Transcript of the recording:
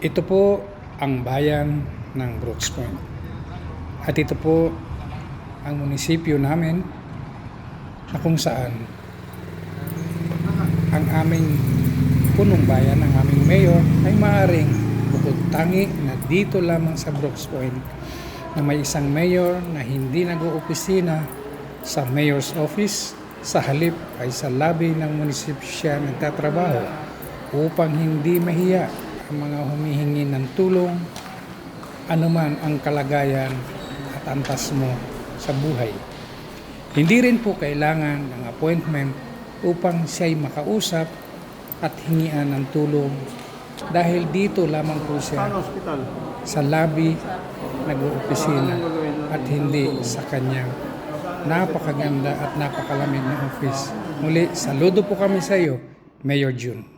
Ito po ang bayan ng Brooks Point. At ito po ang munisipyo namin na kung saan ang aming punong bayan, ang aming mayor ay maaaring bukod tangi na dito lamang sa Brooks Point na may isang mayor na hindi nag-oopisina sa mayor's office, sa halip ay sa lobby ng munisipyo siya nagtatrabaho upang hindi mahiya ang mga humihingi ng tulong anuman ang kalagayan at antas mo sa buhay. Hindi rin po kailangan ng appointment upang siya'y makausap at hingian ng tulong dahil dito lamang po siya sa lobby nag-oopisina at hindi sa kanyang napakaganda at napakalamig na office. Muli, saludo po kami sa iyo, Mayor June.